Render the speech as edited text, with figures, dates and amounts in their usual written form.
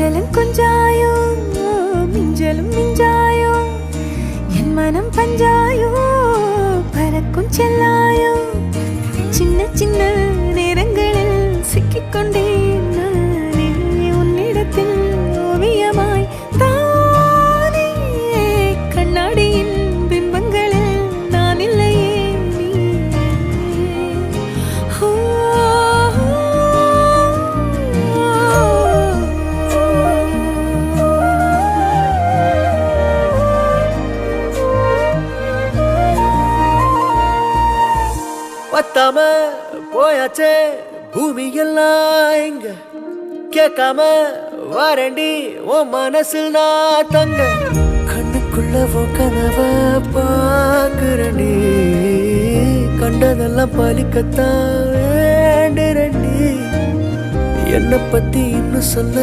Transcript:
கொஞ்சலும் கொஞ்சாயோ மிஞ்சலும் மிஞ்சாயோ என் மனம் பஞ்சாயோ பறக்கும் செல்லாயோ சின்ன சின்ன நேரங்களில் சிக்கிக்கொண்டேன் நானே உன்னிடத்தில் ஓவியமாய் தானே கண்ணாடியின் பிம்பங்களில் நான் இல்லையே பத்தாம போயாச்சே பூமி எல்லாம் இங்க கேட்காம வாரண்டி உன் மனசில் நான் தங்க கண்ணுக்குள்ள உன் கனவ பாக்குறண்டி கண்டதெல்லாம் பலிக்கத்தான் வேண்டுறண்டி என்னை பத்தி இன்னும் சொல்ல